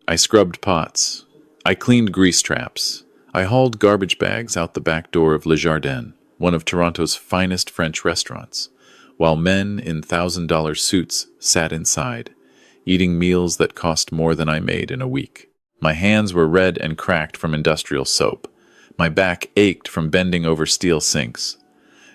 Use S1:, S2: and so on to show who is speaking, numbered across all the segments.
S1: I scrubbed pots. I cleaned grease traps. I hauled garbage bags out the back door of Le Jardin, one of Toronto's finest French restaurants, while men in $1,000 suits sat inside, eating meals that cost more than I made in a week. My hands were red and cracked from industrial soap. My back ached from bending over steel sinks.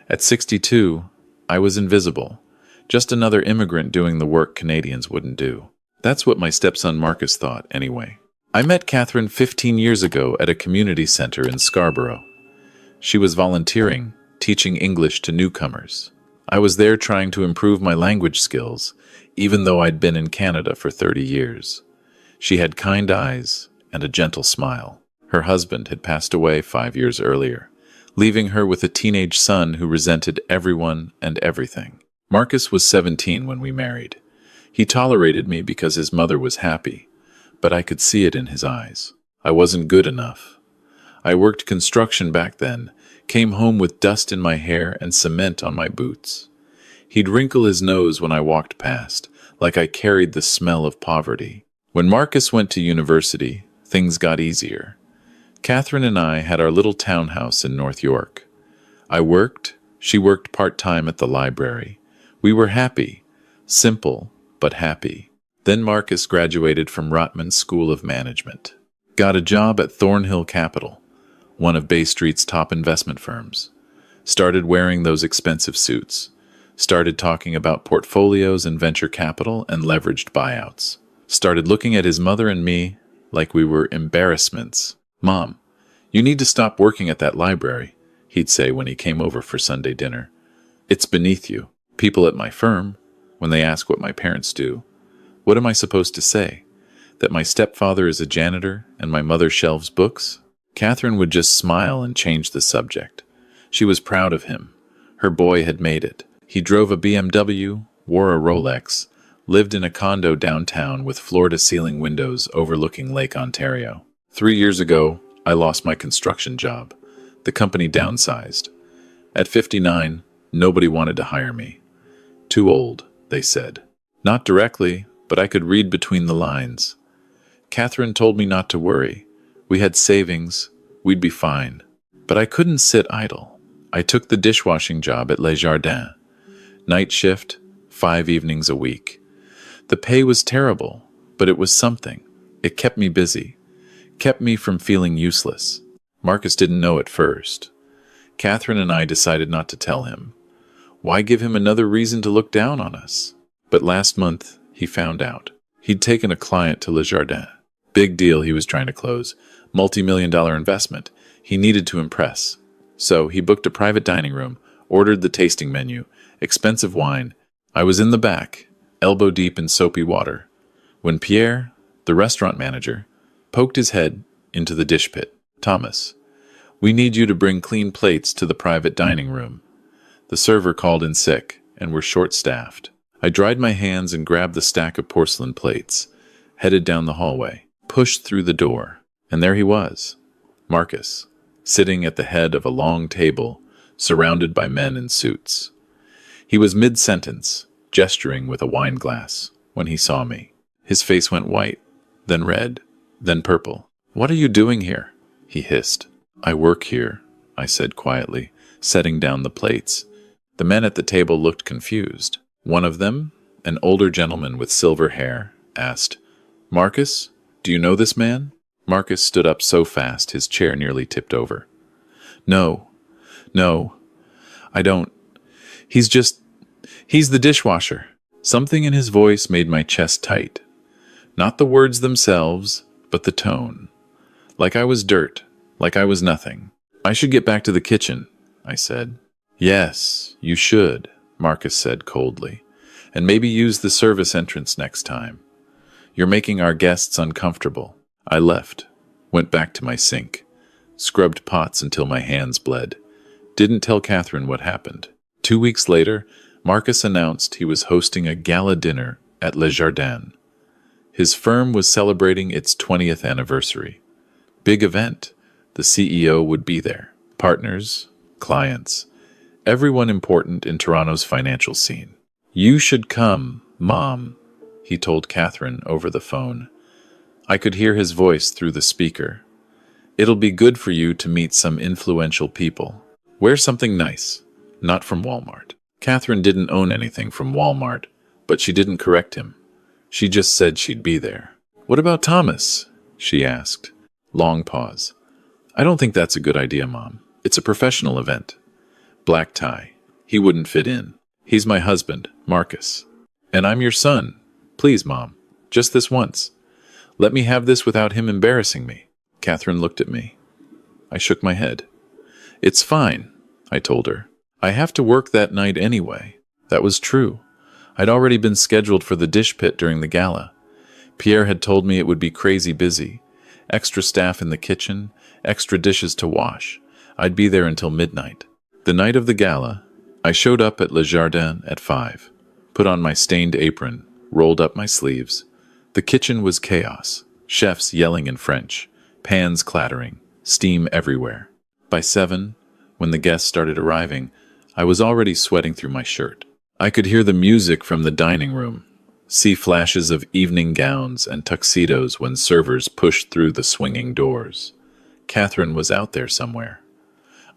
S1: At 62, I was invisible, just another immigrant doing the work Canadians wouldn't do. That's what my stepson Marcus thought, anyway. I met Catherine 15 years ago at a community center in Scarborough. She was volunteering, teaching English to newcomers. I was there trying to improve my language skills, even though I'd been in Canada for 30 years. She had kind eyes and a gentle smile. Her husband had passed away 5 years earlier, leaving her with a teenage son who resented everyone and everything. Marcus was 17 when we married. He tolerated me because his mother was happy, but I could see it in his eyes. I wasn't good enough. I worked construction back then, came home with dust in my hair and cement on my boots. He'd wrinkle his nose when I walked past, like I carried the smell of poverty. When Marcus went to university, things got easier. Catherine and I had our little townhouse in North York. I worked, she worked part-time at the library. We were happy, simple, but happy. Then Marcus graduated from Rotman School of Management. Got a job at Thornhill Capital, one of Bay Street's top investment firms. Started wearing those expensive suits. Started talking about portfolios and venture capital and leveraged buyouts. Started looking at his mother and me like we were embarrassments. "Mom, you need to stop working at that library," he'd say when he came over for Sunday dinner. "It's beneath you." People at my firm, when they ask what my parents do, what am I supposed to say? That my stepfather is a janitor and my mother shelves books? Catherine would just smile and change the subject. She was proud of him. Her boy had made it. He drove a BMW, wore a Rolex, lived in a condo downtown with floor-to-ceiling windows overlooking Lake Ontario. 3 years ago, I lost my construction job. The company downsized. At 59, nobody wanted to hire me. Too old, they said. Not directly, but I could read between the lines. Catherine told me not to worry. We had savings. We'd be fine. But I couldn't sit idle. I took the dishwashing job at Les Jardins. Night shift, 5 evenings a week. The pay was terrible, but it was something. It kept me busy. Kept me from feeling useless. Marcus didn't know at first. Catherine and I decided not to tell him. Why give him another reason to look down on us? But last month, he found out. He'd taken a client to Le Jardin. Big deal he was trying to close. Multi-million-dollar investment. He needed to impress. So he booked a private dining room, ordered the tasting menu, expensive wine. I was in the back, elbow deep in soapy water, when Pierre, the restaurant manager, poked his head into the dish pit. "Thomas, we need you to bring clean plates to the private dining room." The server called in sick, and we're short-staffed. I dried my hands and grabbed the stack of porcelain plates, headed down the hallway, pushed through the door, and there he was, Marcus, sitting at the head of a long table, surrounded by men in suits. He was mid-sentence, gesturing with a wine glass, when he saw me. His face went white, then red, then purple. "What are you doing here?" he hissed. "I work here," I said quietly, setting down the plates. The men at the table looked confused. One of them, an older gentleman with silver hair, asked, "Marcus, do you know this man?" Marcus stood up so fast his chair nearly tipped over. No, I don't. He's the dishwasher." Something in his voice made my chest tight. Not the words themselves, but the tone. Like I was dirt, like I was nothing. "I should get back to the kitchen," I said. "Yes, you should," Marcus said coldly, "and maybe use the service entrance next time. You're making our guests uncomfortable." I left, went back to my sink, scrubbed pots until my hands bled. Didn't tell Catherine what happened. 2 weeks later, Marcus announced he was hosting a gala dinner at Les Jardins. His firm was celebrating its 20th anniversary. Big event. The CEO would be there. Partners, clients, everyone important in Toronto's financial scene. "You should come, Mom," he told Catherine over the phone. I could hear his voice through the speaker. It'll be good for you to meet some influential people. Wear something nice, not from Walmart. Catherine didn't own anything from Walmart, but she didn't correct him. She just said she'd be there. What about Thomas? She asked. Long pause. I don't think that's a good idea, Mom. It's a professional event. Black tie. He wouldn't fit in. He's my husband, Marcus. And I'm your son. Please, Mom. Just this once. Let me have this without him embarrassing me. Catherine looked at me. I shook my head. It's fine, I told her. I have to work that night anyway. That was true. I'd already been scheduled for the dish pit during the gala. Pierre had told me it would be crazy busy. Extra staff in the kitchen, extra dishes to wash. I'd be there until midnight. The night of the gala, I showed up at Le Jardin at 5, put on my stained apron, rolled up my sleeves. The kitchen was chaos, chefs yelling in French, pans clattering, steam everywhere. By 7, when the guests started arriving, I was already sweating through my shirt. I could hear the music from the dining room, see flashes of evening gowns and tuxedos when servers pushed through the swinging doors. Catherine was out there somewhere.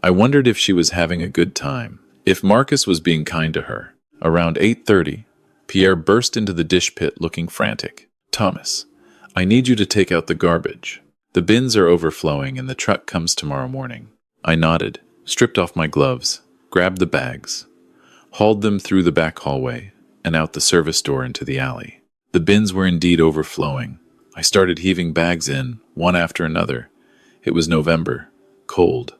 S1: I wondered if she was having a good time, if Marcus was being kind to her. Around 8:30, Pierre burst into the dish pit looking frantic. Thomas, I need you to take out the garbage. The bins are overflowing and the truck comes tomorrow morning. I nodded, stripped off my gloves, grabbed the bags, hauled them through the back hallway and out the service door into the alley. The bins were indeed overflowing. I started heaving bags in, one after another. It was November, cold.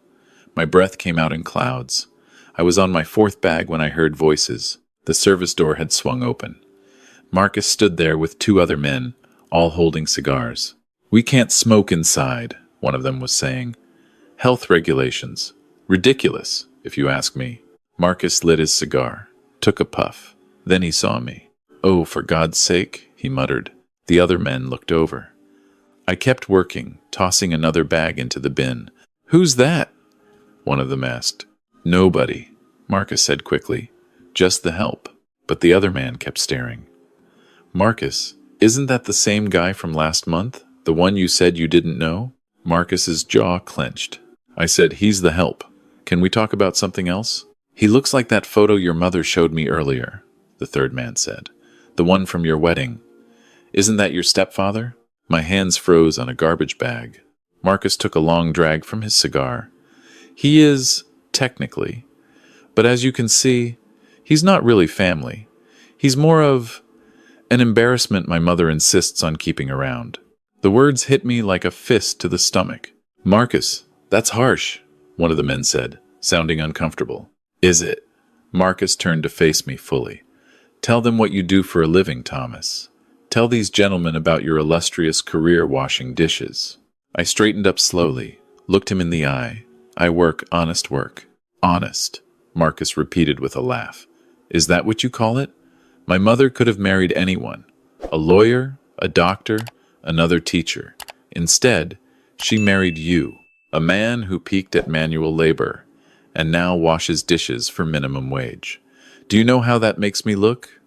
S1: My breath came out in clouds. I was on my 4th bag when I heard voices. The service door had swung open. Marcus stood there with 2 other men, all holding cigars. We can't smoke inside, one of them was saying. Health regulations. Ridiculous, if you ask me. Marcus lit his cigar, took a puff. Then he saw me. Oh, for God's sake, he muttered. The other men looked over. I kept working, tossing another bag into the bin. Who's that? One of them asked. Nobody, Marcus said quickly. Just the help. But the other man kept staring. Marcus, isn't that the same guy from last month? The one you said you didn't know? Marcus's jaw clenched. I said, he's the help. Can we talk about something else? He looks like that photo your mother showed me earlier, the third man said. The one from your wedding. Isn't that your stepfather? My hands froze on a garbage bag. Marcus took a long drag from his cigar. He is, technically. But as you can see, he's not really family. He's more of an embarrassment my mother insists on keeping around. The words hit me like a fist to the stomach. Marcus, that's harsh, one of the men said, sounding uncomfortable. Is it? Marcus turned to face me fully. Tell them what you do for a living, Thomas. Tell these gentlemen about your illustrious career washing dishes. I straightened up slowly, looked him in the eye. I work honest work. Honest, Marcus repeated with a laugh. Is that what you call it? My mother could have married anyone. A lawyer, a doctor, another teacher. Instead, she married you, a man who peaked at manual labor, and now washes dishes for minimum wage. Do you know how that makes me look?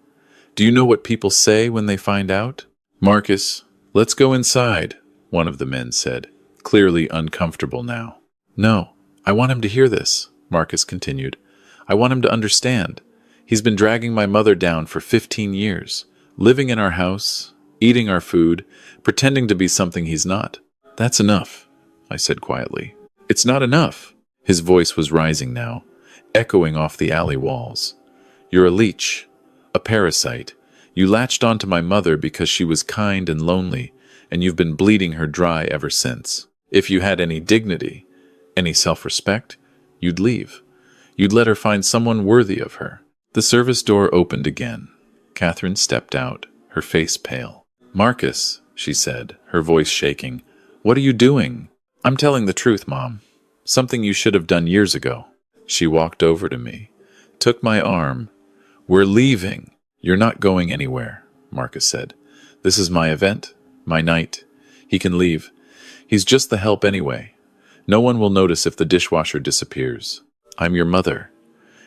S1: Do you know what people say when they find out? Marcus, let's go inside, one of the men said, clearly uncomfortable now. No, I want him to hear this, Marcus continued. I want him to understand. He's been dragging my mother down for 15 years, living in our house, eating our food, pretending to be something he's not. That's enough, I said quietly. It's not enough. His voice was rising now, echoing off the alley walls. You're a leech, a parasite. You latched onto my mother because she was kind and lonely, and you've been bleeding her dry ever since. If you had any dignity, any self-respect, you'd leave. You'd let her find someone worthy of her. The service door opened again. Catherine stepped out, her face pale. Marcus, she said, her voice shaking, what are you doing? I'm telling the truth, Mom. Something you should have done years ago. She walked over to me, took my arm. We're leaving. You're not going anywhere, Marcus said. This is my event, my night. He can leave. He's just the help anyway. No one will notice if the dishwasher disappears. I'm your mother,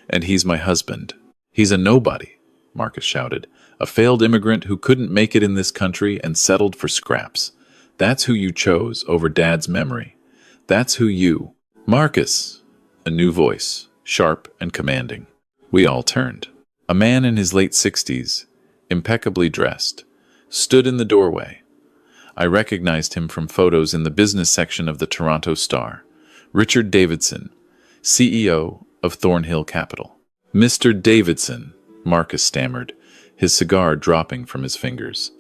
S1: and he's my husband. He's a nobody, Marcus shouted. A failed immigrant who couldn't make it in this country and settled for scraps. That's who you chose over Dad's memory. That's who you... Marcus! A new voice, sharp and commanding. We all turned. A man in his late 60s, impeccably dressed, stood in the doorway. I recognized him from photos in the business section of the Toronto Star. Richard Davidson, CEO of Thornhill Capital. Mr. Davidson, Marcus stammered, his cigar dropping from his fingers.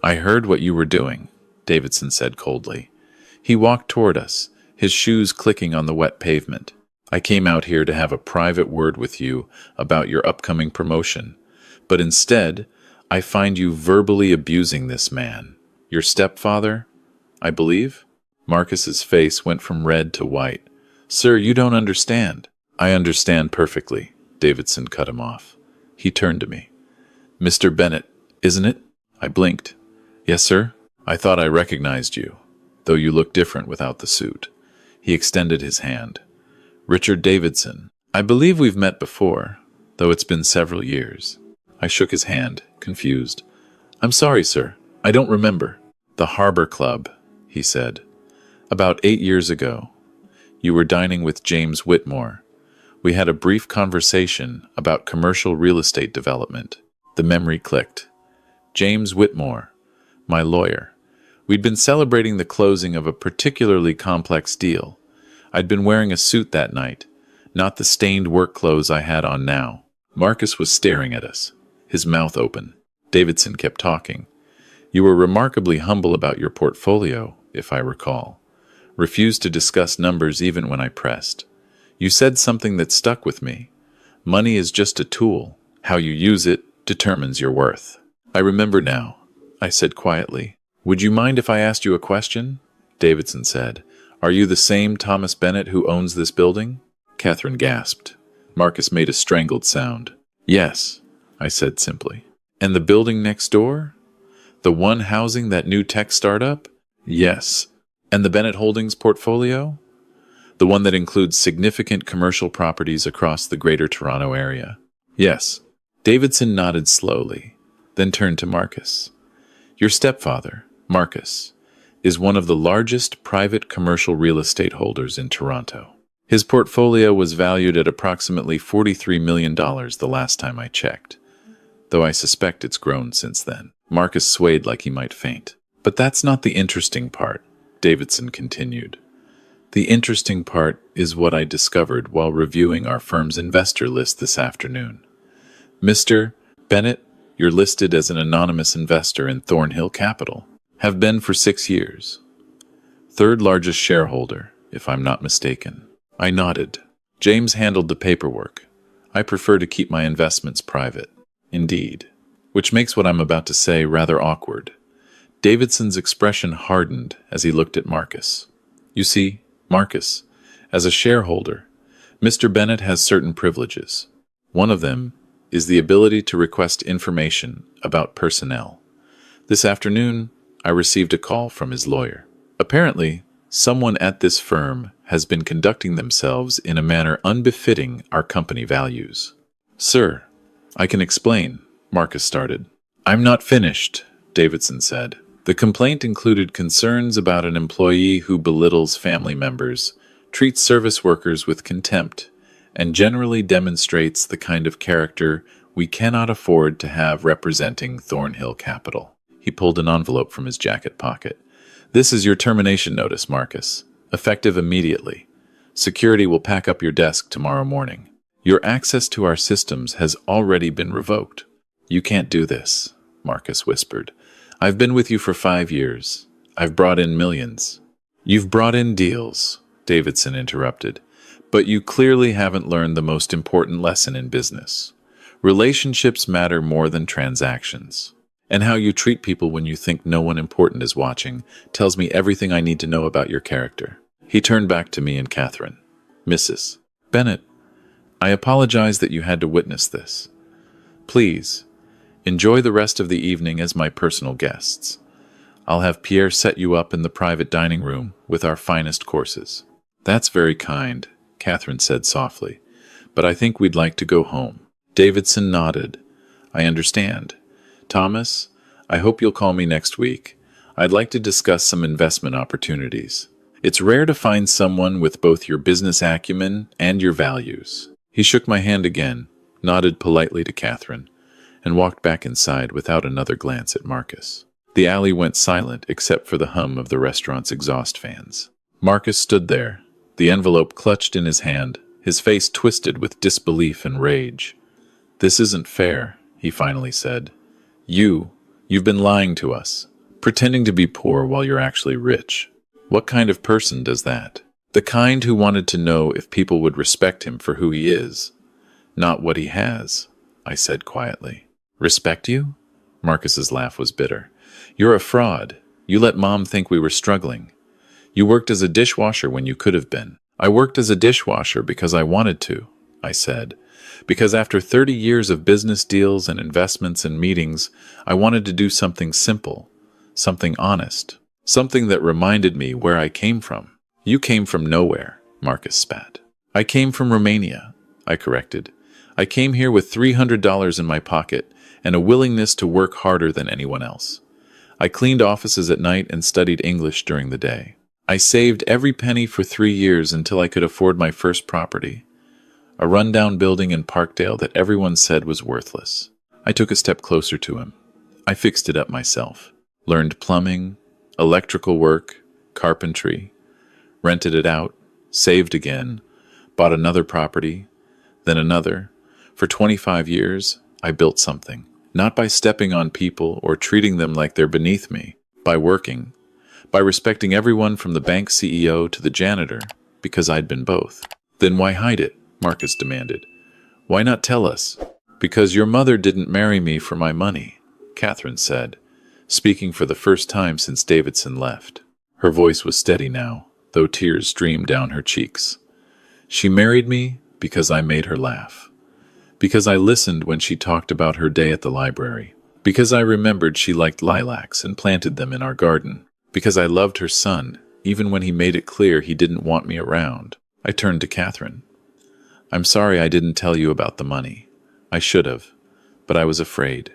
S1: I heard what you were doing, Davidson said coldly. He walked toward us, his shoes clicking on the wet pavement. I came out here to have a private word with you about your upcoming promotion, but instead, I find you verbally abusing this man. Your stepfather, I believe? Marcus's face went from red to white. Sir, you don't understand. I understand perfectly, Davidson cut him off. He turned to me. Mr. Bennett, isn't it? I blinked. Yes, sir. I thought I recognized you, though you look different without the suit. He extended his hand. Richard Davidson. I believe we've met before, though it's been several years. I shook his hand, confused. I'm sorry, sir. I don't remember. The Harbor Club, he said. About 8 years ago. You were dining with James Whitmore. We had a brief conversation about commercial real estate development. The memory clicked. James Whitmore, my lawyer. We'd been celebrating the closing of a particularly complex deal. I'd been wearing a suit that night, not the stained work clothes I had on now. Marcus was staring at us, his mouth open. Davidson kept talking. You were remarkably humble about your portfolio, if I recall. Refused to discuss numbers even when I pressed. You said something that stuck with me. Money is just a tool. How you use it determines your worth. I remember now, I said quietly. Would you mind if I asked you a question? Davidson said. Are you the same Thomas Bennett who owns this building? Catherine gasped. Marcus made a strangled sound. Yes, I said simply. And the building next door? The one housing that new tech startup? Yes. And the Bennett Holdings portfolio? The one that includes significant commercial properties across the Greater Toronto Area? Yes. Davidson nodded slowly, then turned to Marcus. Your stepfather, Marcus, is one of the largest private commercial real estate holders in Toronto. His portfolio was valued at approximately $43 million the last time I checked, though I suspect it's grown since then. Marcus swayed like he might faint. But that's not the interesting part, Davidson continued. The interesting part is what I discovered while reviewing our firm's investor list this afternoon. Mr. Bennett, you're listed as an anonymous investor in Thornhill Capital. Have been for 6 years. Third largest shareholder, if I'm not mistaken. I nodded. James handled the paperwork. I prefer to keep my investments private. Indeed. Which makes what I'm about to say rather awkward. Davidson's expression hardened as he looked at Marcus. You see, Marcus, as a shareholder, Mr. Bennett has certain privileges. One of them is the ability to request information about personnel. This afternoon, I received a call from his lawyer. Apparently, someone at this firm has been conducting themselves in a manner unbefitting our company values. Sir, I can explain, Marcus started. I'm not finished, Davidson said. The complaint included concerns about an employee who belittles family members, treats service workers with contempt, and generally demonstrates the kind of character we cannot afford to have representing Thornhill Capital. He pulled an envelope from his jacket pocket. This is your termination notice, Marcus. Effective immediately. Security will pack up your desk tomorrow morning. Your access to our systems has already been revoked. You can't do this, Marcus whispered. I've been with you for 5 years. I've brought in millions. You've brought in deals, Davidson interrupted. But you clearly haven't learned the most important lesson in business. Relationships matter more than transactions. And how you treat people when you think no one important is watching tells me everything I need to know about your character. He turned back to me and Catherine. Mrs. Bennett, I apologize that you had to witness this. Please, enjoy the rest of the evening as my personal guests. I'll have Pierre set you up in the private dining room with our finest courses. That's very kind, Catherine said softly, but I think we'd like to go home. Davidson nodded. I understand. Thomas, I hope you'll call me next week. I'd like to discuss some investment opportunities. It's rare to find someone with both your business acumen and your values. He shook my hand again, nodded politely to Catherine, and walked back inside without another glance at Marcus. The alley went silent except for the hum of the restaurant's exhaust fans. Marcus stood there, the envelope clutched in his hand, his face twisted with disbelief and rage. "This isn't fair," he finally said. You've been lying to us, pretending to be poor while you're actually rich. What kind of person does that? The kind who wanted to know if people would respect him for who he is, not what he has," I said quietly. "Respect you?" Marcus's laugh was bitter. "You're a fraud. You let Mom think we were struggling. You worked as a dishwasher when you could have been." "I worked as a dishwasher because I wanted to," I said. "Because after 30 years of business deals and investments and meetings, I wanted to do something simple, something honest, something that reminded me where I came from." "You came from nowhere," Marcus spat. "I came from Romania," I corrected. "I came here with $300 in my pocket and a willingness to work harder than anyone else. I cleaned offices at night and studied English during the day. I saved every penny for 3 years until I could afford my first property, a rundown building in Parkdale that everyone said was worthless. I took a step closer to him. I fixed it up myself, learned plumbing, electrical work, carpentry, rented it out, saved again, bought another property, then another. For 25 years, I built something, not by stepping on people or treating them like they're beneath me, by working, by respecting everyone from the bank CEO to the janitor, because I'd been both." "Then why hide it?" Marcus demanded. "Why not tell us?" "Because your mother didn't marry me for my money," Catherine said, speaking for the first time since Davidson left. Her voice was steady now, though tears streamed down her cheeks. "She married me because I made her laugh. Because I listened when she talked about her day at the library. Because I remembered she liked lilacs and planted them in our garden. Because I loved her son, even when he made it clear he didn't want me around." I turned to Catherine. "I'm sorry I didn't tell you about the money. I should have, but I was afraid.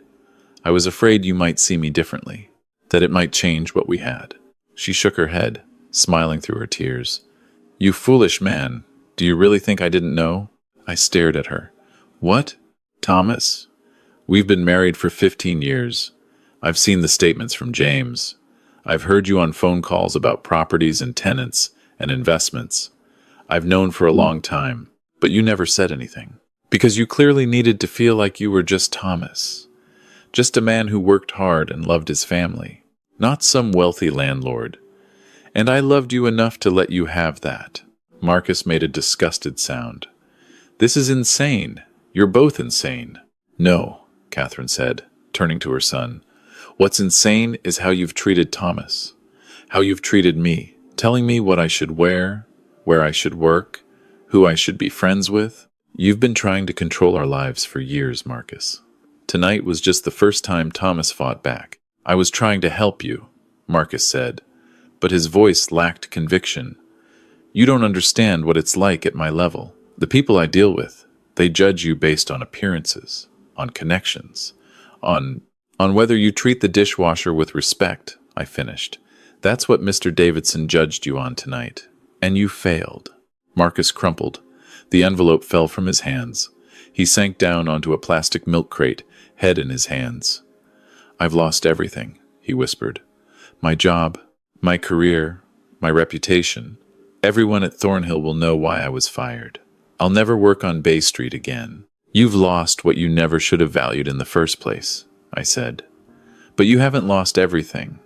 S1: I was afraid you might see me differently, that it might change what we had." She shook her head, smiling through her tears. "You foolish man. Do you really think I didn't know?" I stared at her. "What? Thomas? We've been married for 15 years. I've seen the statements from James. I've heard you on phone calls about properties and tenants and investments. I've known for a long time, but you never said anything. Because you clearly needed to feel like you were just Thomas. Just a man who worked hard and loved his family. Not some wealthy landlord. And I loved you enough to let you have that." Marcus made a disgusted sound. "This is insane. You're both insane." "No," Catherine said, turning to her son. "What's insane is how you've treated Thomas. How you've treated me, telling me what I should wear, where I should work, who I should be friends with. You've been trying to control our lives for years, Marcus. Tonight was just the first time Thomas fought back. I was trying to help you," Marcus said, but his voice lacked conviction. "You don't understand what it's like at my level. The people I deal with, they judge you based on appearances, on connections, on whether you treat the dishwasher with respect," I finished. "That's what Mr. Davidson judged you on tonight. And you failed." Marcus crumpled. The envelope fell from his hands. He sank down onto a plastic milk crate, head in his hands. "I've lost everything," he whispered. "My job, my career, my reputation. Everyone at Thornhill will know why I was fired. I'll never work on Bay Street again." "You've lost what you never should have valued in the first place," I said. "But you haven't lost everything.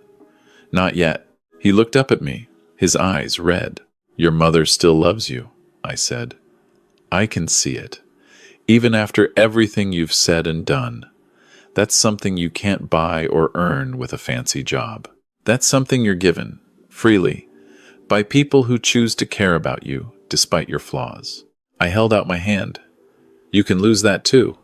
S1: Not yet." He looked up at me, his eyes red. "Your mother still loves you," I said. "I can see it. Even after everything you've said and done. That's something you can't buy or earn with a fancy job. That's something you're given, freely, by people who choose to care about you, despite your flaws." I held out my hand. "You can lose that too,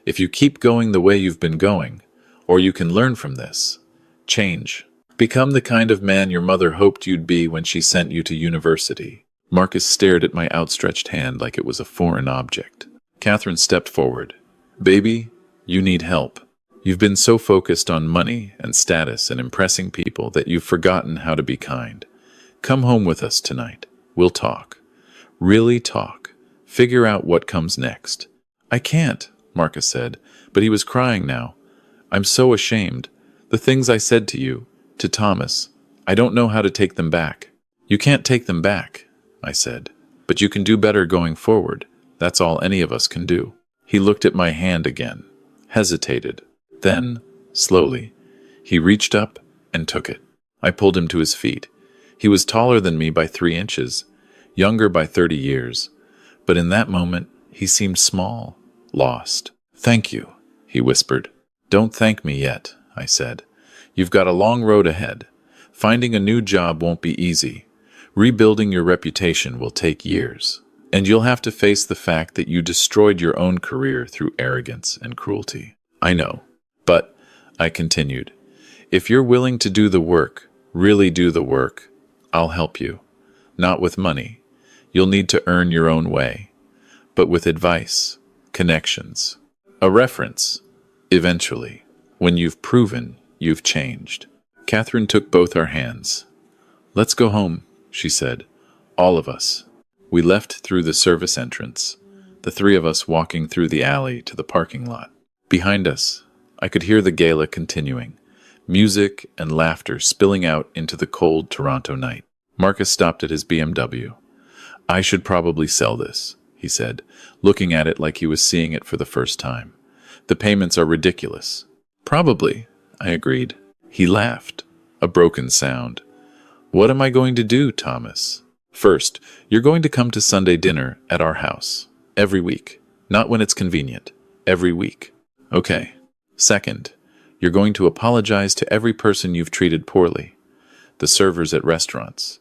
S1: if you keep going the way you've been going, or you can learn from this. Change. Become the kind of man your mother hoped you'd be when she sent you to university." Marcus stared at my outstretched hand like it was a foreign object. Catherine stepped forward. "Baby, you need help." You've been so focused on money and status and impressing people that you've forgotten how to be kind. Come home with us tonight. We'll talk. Really talk. Figure out what comes next." "I can't," Marcus said, but he was crying now. "I'm so ashamed. The things I said to you, to Thomas, I don't know how to take them back." "You can't take them back," I said, "but you can do better going forward. That's all any of us can do." He looked at my hand again, hesitated. Then, slowly, he reached up and took it. I pulled him to his feet. He was taller than me by 3 inches, younger by 30 years, but in that moment he seemed small, lost. "Thank you," he whispered. "Don't thank me yet," I said. "You've got a long road ahead. Finding a new job won't be easy. Rebuilding your reputation will take years. And you'll have to face the fact that you destroyed your own career through arrogance and cruelty." "I know. But," I continued, "if you're willing to do the work, really do the work, I'll help you. Not with money. You'll need to earn your own way. But with advice, connections, a reference, eventually, when you've proven you've changed." Catherine took both our hands. "Let's go home," she said. "All of us." We left through the service entrance, the 3 of us walking through the alley to the parking lot. Behind us, I could hear the gala continuing, music and laughter spilling out into the cold Toronto night. Marcus stopped at his BMW. "I should probably sell this," he said, looking at it like he was seeing it for the first time. "The payments are ridiculous." "Probably," I agreed. He laughed, a broken sound. "What am I going to do, Thomas? First, you're going to come to Sunday dinner at our house. Every week. Not when it's convenient. Every week. Okay. Second, you're going to apologize to every person you've treated poorly. The servers at restaurants.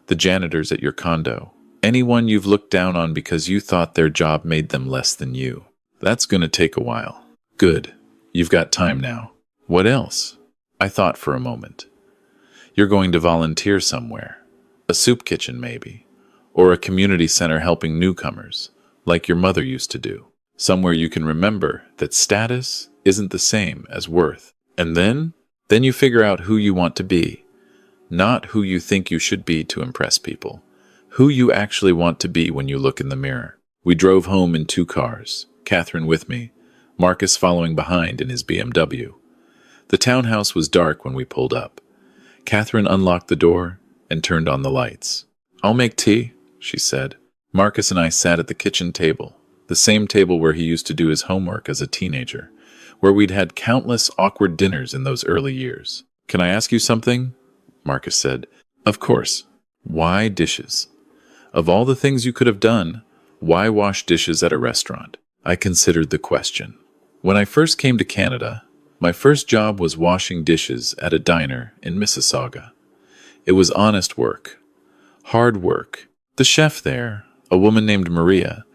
S1: The janitors at your condo. Anyone you've looked down on because you thought their job made them less than you. That's going to take a while." "Good. You've got time now." "What else?" I thought for a moment. "You're going to volunteer somewhere. A soup kitchen, maybe. Or a community center helping newcomers, like your mother used to do. Somewhere you can remember that status isn't the same as worth. And then you figure out who you want to be. Not who you think you should be to impress people. Who you actually want to be when you look in the mirror." We drove home in 2 cars, Catherine with me, Marcus following behind in his BMW. The townhouse was dark when we pulled up. Catherine unlocked the door and turned on the lights. "I'll make tea," she said. Marcus and I sat at the kitchen table, the same table where he used to do his homework as a teenager, where we'd had countless awkward dinners in those early years. "Can I ask you something?" Marcus said. "Of course." "Why dishes? Of all the things you could have done, why wash dishes at a restaurant?" I considered the question. When I first came to Canada, my first job was washing dishes at a diner in Mississauga. It was honest work. Hard work. The chef there, a woman named Maria,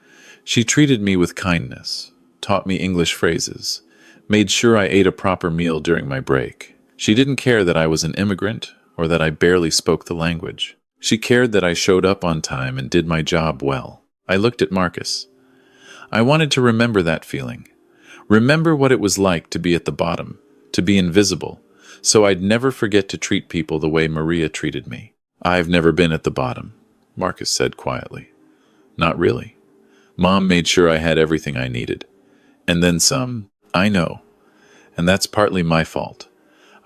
S1: she treated me with kindness, taught me English phrases, made sure I ate a proper meal during my break. She didn't care that I was an immigrant or that I barely spoke the language. She cared that I showed up on time and did my job well. I looked at Marcus. I wanted to remember that feeling. Remember what it was like to be at the bottom, to be invisible, so I'd never forget to treat people the way Maria treated me. "I've never been at the bottom," Marcus said quietly. "Not really. Mom made sure I had everything I needed. And then some. I know. And that's partly my fault.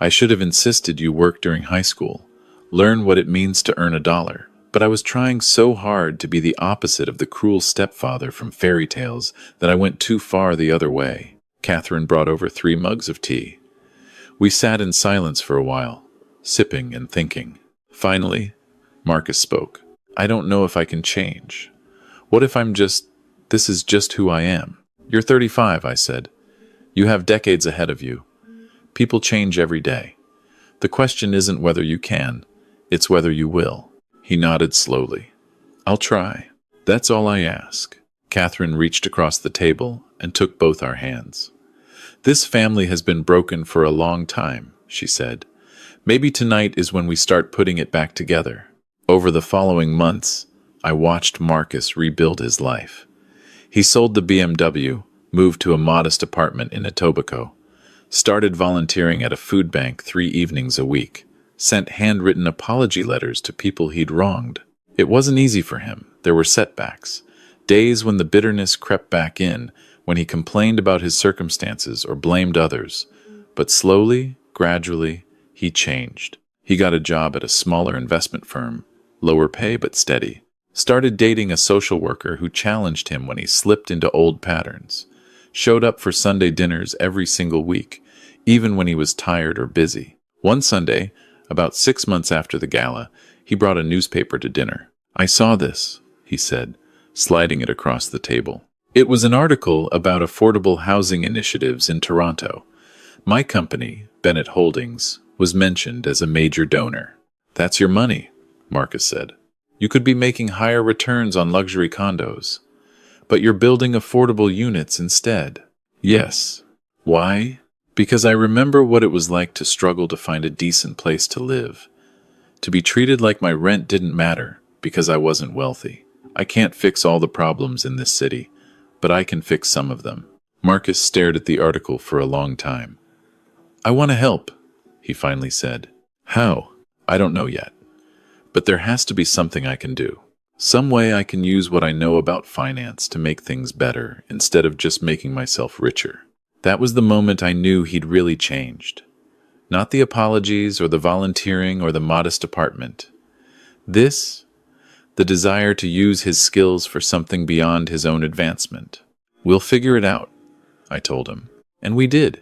S1: I should have insisted you work during high school, learn what it means to earn $1. But I was trying so hard to be the opposite of the cruel stepfather from fairy tales that I went too far the other way." Catherine brought over 3 mugs of tea. We sat in silence for a while, sipping and thinking. Finally, Marcus spoke. "I don't know if I can change. What if this is just who I am?" "You're 35, I said. "You have decades ahead of you. People change every day. The question isn't whether you can, it's whether you will." He nodded slowly. "I'll try. That's all I ask." Catherine reached across the table and took both our hands. "This family has been broken for a long time," she said. "Maybe tonight is when we start putting it back together." Over the following months, I watched Marcus rebuild his life. He sold the BMW, moved to a modest apartment in Etobicoke, started volunteering at a food bank 3 evenings a week, sent handwritten apology letters to people he'd wronged. It wasn't easy for him. There were setbacks, days when the bitterness crept back in, when he complained about his circumstances or blamed others. But slowly, gradually, he changed. He got a job at a smaller investment firm, lower pay but steady. Started dating a social worker who challenged him when he slipped into old patterns. Showed up for Sunday dinners every single week, even when he was tired or busy. One Sunday, about 6 months after the gala, he brought a newspaper to dinner. "I saw this," he said, sliding it across the table. It was an article about affordable housing initiatives in Toronto. My company, Bennett Holdings, was mentioned as a major donor. "That's your money," Marcus said. "You could be making higher returns on luxury condos. But you're building affordable units instead." "Yes." "Why?" "Because I remember what it was like to struggle to find a decent place to live. To be treated like my rent didn't matter because I wasn't wealthy. I can't fix all the problems in this city, but I can fix some of them." Marcus stared at the article for a long time. "I want to help," he finally said. "How?" "I don't know yet. But there has to be something I can do. Some way I can use what I know about finance to make things better instead of just making myself richer." That was the moment I knew he'd really changed. Not the apologies or the volunteering or the modest apartment. The desire to use his skills for something beyond his own advancement. "We'll figure it out," I told him. And we did.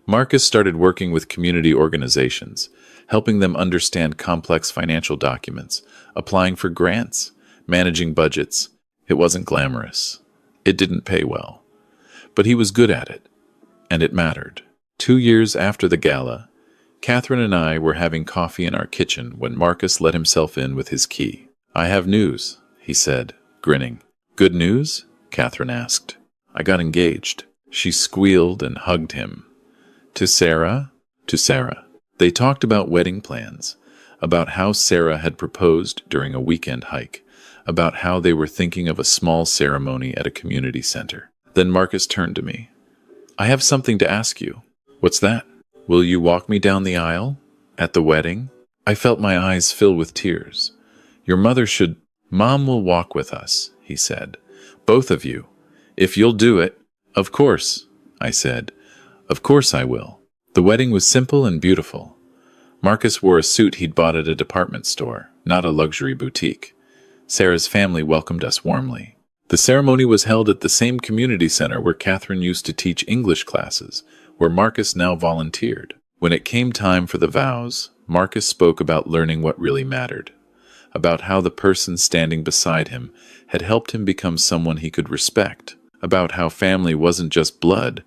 S1: Marcus started working with community organizations, helping them understand complex financial documents, applying for grants, managing budgets. It wasn't glamorous. It didn't pay well. But he was good at it, and it mattered. 2 years after the gala, Catherine and I were having coffee in our kitchen when Marcus let himself in with his key. "I have news," he said, grinning. "Good news?" Catherine asked. "I got engaged." She squealed and hugged him. "To Sarah?" "To Sarah." They talked about wedding plans, about how Sarah had proposed during a weekend hike, about how they were thinking of a small ceremony at a community center. Then Marcus turned to me. "I have something to ask you." "What's that?" "Will you walk me down the aisle? At the wedding?" I felt my eyes fill with tears. "Your mother should—" "Mom will walk with us," he said. "Both of you. If you'll do it." "Of course," I said. "Of course I will." The wedding was simple and beautiful. Marcus wore a suit he'd bought at a department store, not a luxury boutique. Sarah's family welcomed us warmly. The ceremony was held at the same community center where Catherine used to teach English classes, where Marcus now volunteered. When it came time for the vows, Marcus spoke about learning what really mattered, about how the person standing beside him had helped him become someone he could respect, about how family wasn't just blood,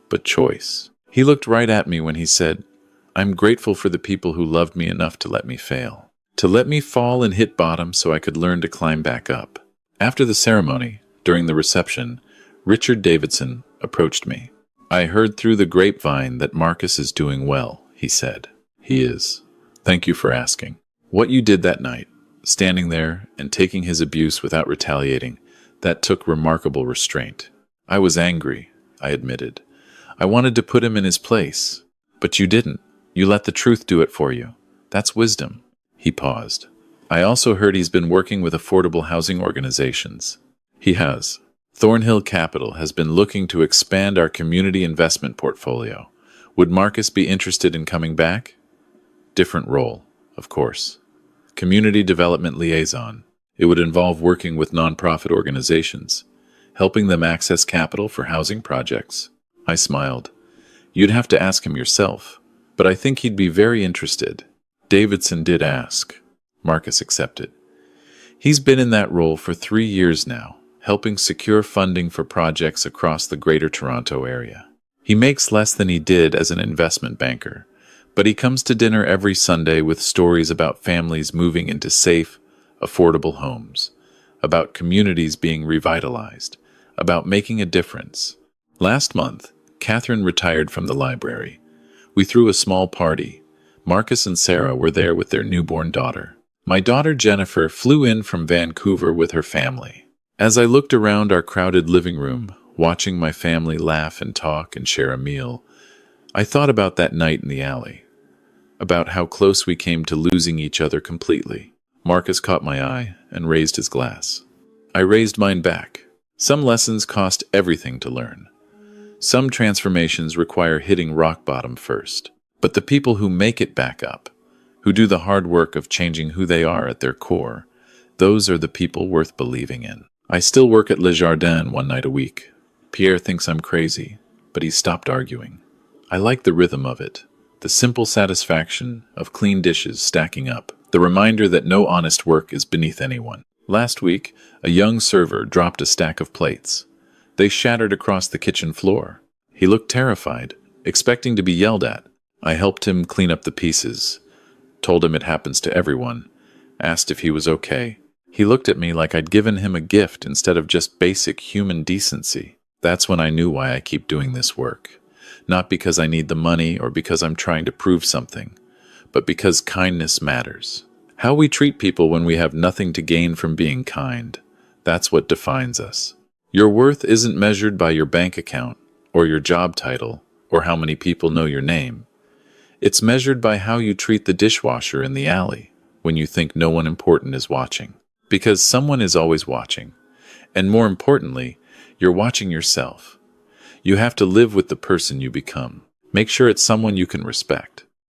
S1: but choice. He looked right at me when he said, "I'm grateful for the people who loved me enough to let me fail, to let me fall and hit bottom so I could learn to climb back up." After the ceremony, during the reception, Richard Davidson approached me. "I heard through the grapevine that Marcus is doing well," he said. "He is. Thank you for asking. What you did that night, standing there and taking his abuse without retaliating, that took remarkable restraint." "I was angry," I admitted. "I wanted to put him in his place. But you didn't. You let the truth do it for you. That's wisdom." He paused. "I also heard he's been working with affordable housing organizations." "He has. Thornhill Capital has been looking to expand our community investment portfolio. Would Marcus be interested in coming back?" "Different role, of course. Community development liaison. It would involve working with nonprofit organizations, helping them access capital for housing projects." I smiled. "You'd have to ask him yourself, but I think he'd be very interested." Davidson did ask. Marcus accepted. He's been in that role for 3 years now, helping secure funding for projects across the Greater Toronto area. He makes less than he did as an investment banker, but he comes to dinner every Sunday with stories about families moving into safe, affordable homes, about communities being revitalized, about making a difference. Last month, Catherine retired from the library. We threw a small party. Marcus and Sarah were there with their newborn daughter. My daughter Jennifer flew in from Vancouver with her family. As I looked around our crowded living room, watching my family laugh and talk and share a meal, I thought about that night in the alley, about how close we came to losing each other completely. Marcus caught my eye and raised his glass. I raised mine back. Some lessons cost everything to learn. Some transformations require hitting rock bottom first. But the people who make it back up, who do the hard work of changing who they are at their core, those are the people worth believing in. I still work at Le Jardin one night a week. Pierre thinks I'm crazy, but he stopped arguing. I like the rhythm of it, the simple satisfaction of clean dishes stacking up, the reminder that no honest work is beneath anyone. Last week, a young server dropped a stack of plates. They shattered across the kitchen floor. He looked terrified, expecting to be yelled at. I helped him clean up the pieces, told him it happens to everyone, asked if he was okay. He looked at me like I'd given him a gift instead of just basic human decency. That's when I knew why I keep doing this work. Not because I need the money or because I'm trying to prove something, but because kindness matters. How we treat people when we have nothing to gain from being kind, that's what defines us. Your worth isn't measured by your bank account, or your job title, or how many people know your name. It's measured by how you treat the dishwasher in the alley when you think no one important is watching. Because someone is always watching. And more importantly, you're watching yourself. You have to live with the person you become. Make sure it's someone you can respect.